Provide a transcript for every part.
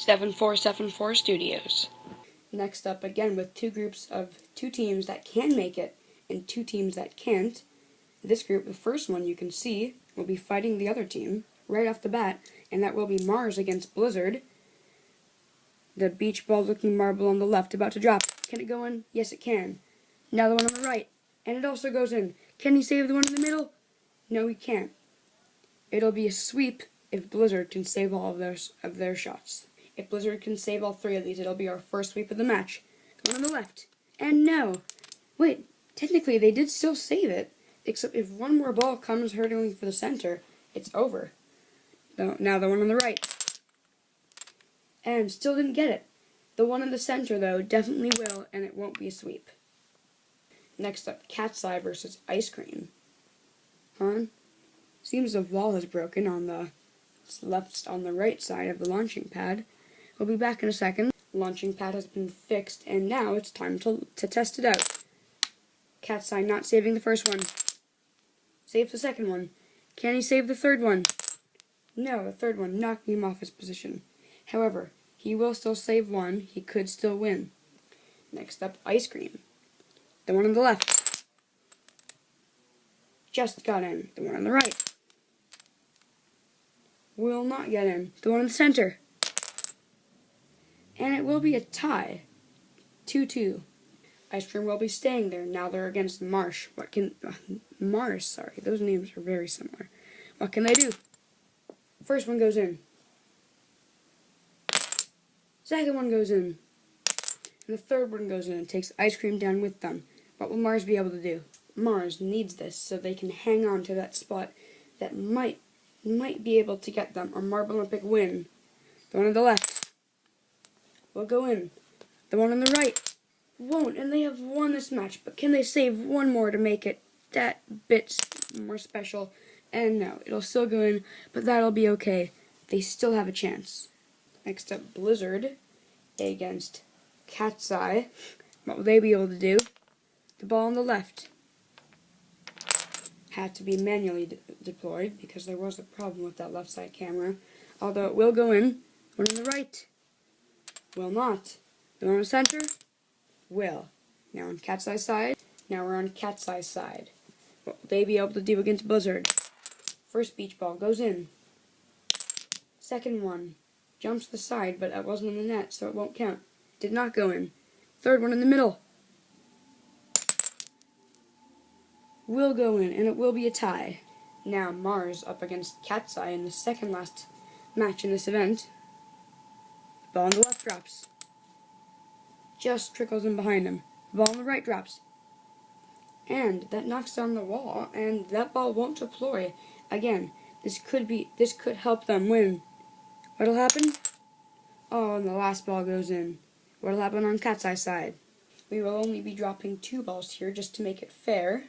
7474 Studios. Next up, again with two groups of two teams that can make it and two teams that can't. This group, the first one you can see, will be fighting the other team right off the bat, and that will be Mars against Blizzard. The beach ball looking marble on the left about to drop. Can it go in? Yes, it can. Now the one on the right, and it also goes in. Can he save the one in the middle? No, he can't. It'll be a sweep if Blizzard can save all of their shots. If Blizzard can save all three of these, it'll be our first sweep of the match. The one on the left. And no. Wait, technically they did still save it, except if one more ball comes hurtling for the center, it's over. Now the one on the right. And still didn't get it. The one in the center, though, definitely will, and it won't be a sweep. Next up, Cat's Eye versus Ice Cream. Seems the wall is broken on the right side of the launching pad. We'll be back in a second. The launching pad has been fixed, and now it's time to test it out. Cat's Eye not saving the first one. Saves the second one. Can he save the third one? No, the third one knocking him off his position. However, he will still save one. He could still win. Next up, Ice Cream. The one on the left. Just got in. The one on the right. Will not get in. The one in the center. And it will be a tie. 2-2. Ice Cream will be staying there. Now they're against Mars. Mars, sorry. Those names are very similar. What can they do? First one goes in. Second one goes in. And the third one goes in and takes Ice Cream down with them. What will Mars be able to do? Mars needs this so they can hang on to that spot that might be able to get them a Marblelympic win. The one on the left will go in. The one on the right won't, and they have won this match. But can they save one more to make it that bit more special? And no, it'll still go in, but that'll be okay. They still have a chance. Next up, Blizzard against Cat's Eye. What will they be able to do? The ball on the left had to be manually deployed because there was a problem with that left side camera. Although it will go in. One on the right will not. The one in the center will. Now on Cat's Eye side. Now we're on Cat's Eye side. What will they be able to do against Blizzard? First beach ball goes in. Second one jumps the side, but that wasn't in the net, so it won't count. Did not go in. Third one in the middle will go in, and it will be a tie. Now Mars up against Cat's Eye in the second last match in this event. The ball on the left drops. Just trickles in behind him. The ball on the right drops. And that knocks down the wall, and that ball won't deploy. Again, this could help them win. What'll happen? Oh, and the last ball goes in. What'll happen on Cat's Eye side? We will only be dropping 2 balls here just to make it fair.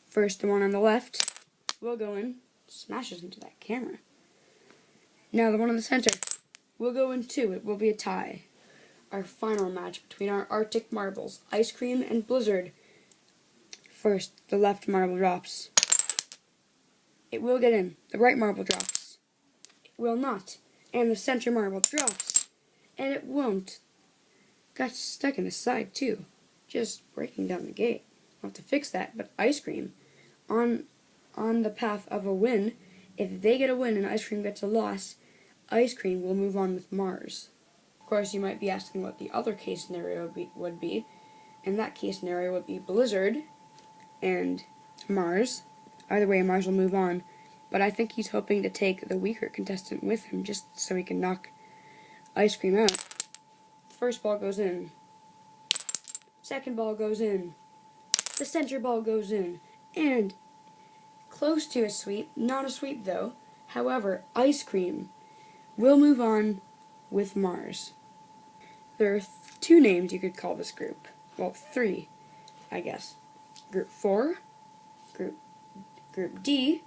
First, the one on the left will go in. Smashes into that camera. Now the one in the center will go in too. It will be a tie. Our final match between our Arctic marbles, Ice Cream and Blizzard. First, the left marble drops. It will get in. The right marble drops. It will not. And the center marble drops. And it won't. Got stuck in the side too. Just breaking down the gate. I'll have to fix that. But Ice Cream, on the path of a win, if they get a win and Ice Cream gets a loss, Ice Cream will move on with Mars. Of course, you might be asking what the other case scenario would be. And that case scenario would be Blizzard and Mars. Either way, Mars will move on. But I think he's hoping to take the weaker contestant with him just so he can knock Ice Cream out. First ball goes in. Second ball goes in. The center ball goes in. And close to a sweep. Not a sweep, though. However, Ice Cream will move on with Mars. There are 2 names you could call this group. Well, 3, I guess. Group 4, Group D,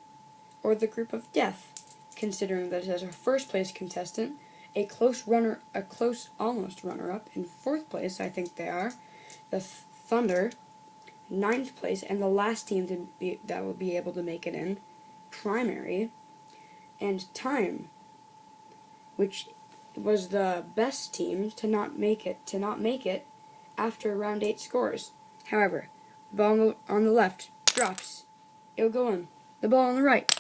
or the Group of Death, considering that it has our first place contestant, a close almost runner-up in 4th place, I think they are, the Thunder, 9th place, and the last team that will be able to make it in, Primary, and Time, which was the best team to not make it after round 8 scores. However, the ball on the left drops. It'll go in. The ball on the right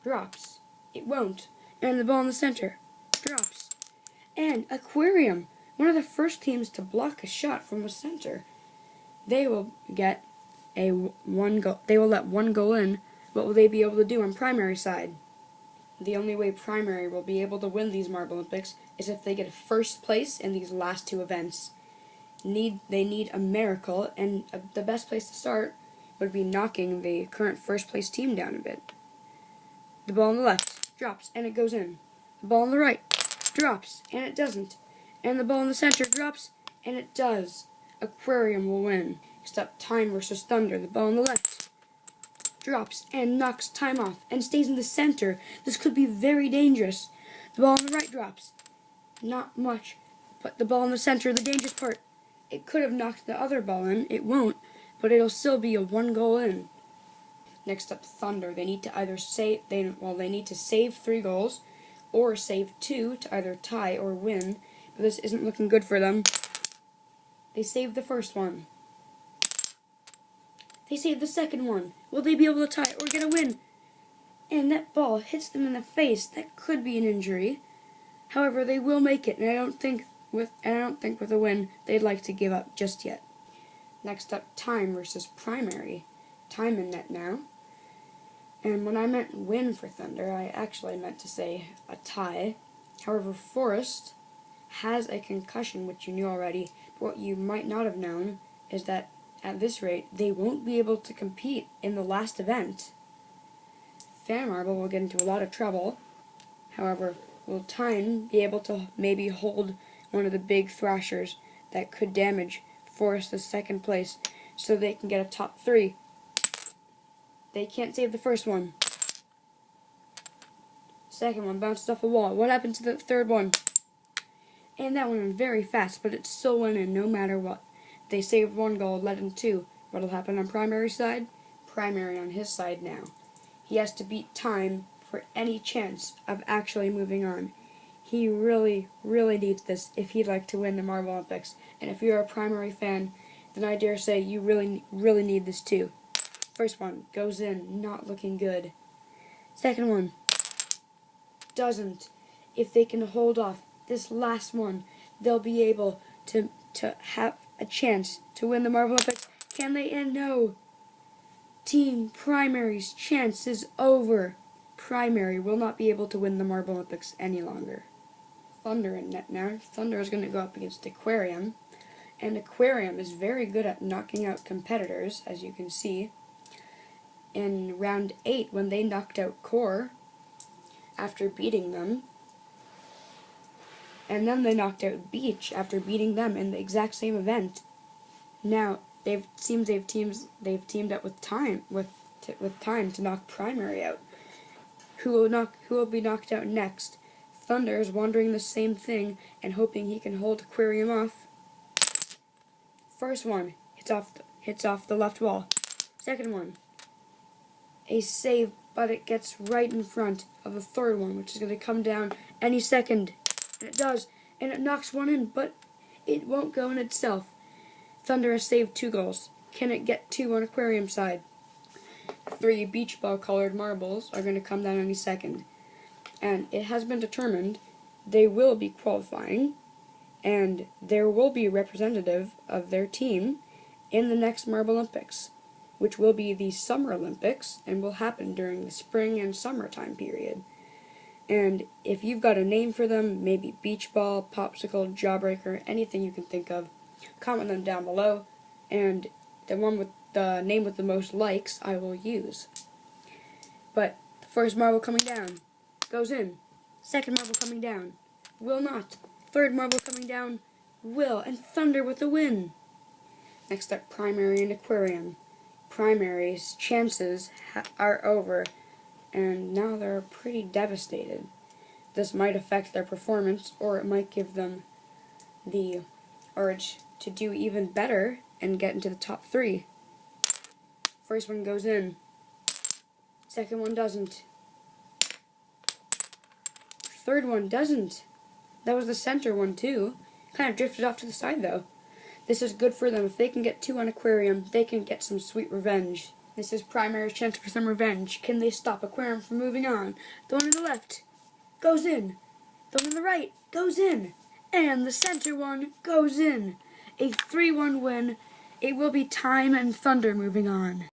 drops. It won't. And the ball in the center drops. And Aquarium, one of the first teams to block a shot from the center, they will get a 1 goal. They will let 1 goal in. What will they be able to do on primary side? The only way primary will be able to win these Marblelympics is if they get first place in these last 2 events. They need a miracle, and the best place to start would be knocking the current first place team down a bit. The ball on the left drops, and it goes in. The ball on the right drops, and it doesn't. And the ball in the center drops, and it does. Aquarium will win. Next up, Time versus Thunder. The ball on the left drops and knocks Time off and stays in the center. This could be very dangerous. The ball on the right drops. Not much, but the ball in the center, the dangerous part. It could have knocked the other ball in. It won't, but it'll still be a 1 goal in. Next up, Thunder. They need to either they need to save 3 goals or save 2 to either tie or win, but this isn't looking good for them. They saved the first one. They saved the second one. Will they be able to tie or get a win? And that ball hits them in the face. That could be an injury. However, they will make it, and I don't think with a win they'd like to give up just yet. Next up, Time versus Primary. Time in net now. And when I meant win for Thunder, I actually meant to say a tie. However, Forrest has a concussion, which you knew already, but what you might not have known is that at this rate, they won't be able to compete in the last event. Fan Marble will get into a lot of trouble. However, will Time be able to maybe hold one of the big thrashers that could damage Forrest's second place so they can get a top 3? They can't save the first one. Second one bounced off a wall. What happened to the third one? And that one went very fast, but it still went in no matter what. They saved 1 goal, let in 2. What'll happen on Primary side? Primary on his side now. He has to beat Time for any chance of actually moving on. He really, really needs this if he'd like to win the Marblelympics. And if you're a Primary fan, then I dare say you really, really need this too. First one goes in, not looking good. Second one doesn't. If they can hold off this last one, they'll be able to have a chance to win the Marblelympics. Can they? And no. Team Primary's chance is over. Primary will not be able to win the Marblelympics any longer. Thunder in net now. Thunder is going to go up against Aquarium. And Aquarium is very good at knocking out competitors, as you can see. In round 8, when they knocked out Core after beating them, and then they knocked out Beach after beating them in the exact same event. Now they've teamed up with Time to knock Primary out. Who will be knocked out next? Thunder is wondering the same thing and hoping he can hold Aquarium off. First one hits off the left wall. Second one, a save, but it gets right in front of the third one, which is going to come down any second. And it does, and it knocks one in, but it won't go in itself. Thunder has saved 2 goals. Can it get 2 on Aquarium side? 3 beach ball colored marbles are going to come down any second. And it has been determined they will be qualifying, and there will be a representative of their team in the next Marblelympics, which will be the Summer Olympics and will happen during the spring and summertime period. And if you've got a name for them, maybe beach ball, popsicle, jawbreaker, anything you can think of, comment them down below, and the one with the name with the most likes I will use. But the first marble coming down goes in. Second marble coming down will not. Third marble coming down will. And Thunder with a win. Next up, Primary and Aquarium. Primary's chances are over, and now they're pretty devastated. This might affect their performance, or it might give them the urge to do even better and get into the top 3. First one goes in. Second one doesn't. Third one doesn't. That was the center one, too. Kind of drifted off to the side, though. This is good for them. If they can get 2 on Aquarium, they can get some sweet revenge. This is Primary's chance for some revenge. Can they stop Aquarium from moving on? The one on the left goes in. The one on the right goes in. And the center one goes in. A 3-1 win. It will be Time and Thunder moving on.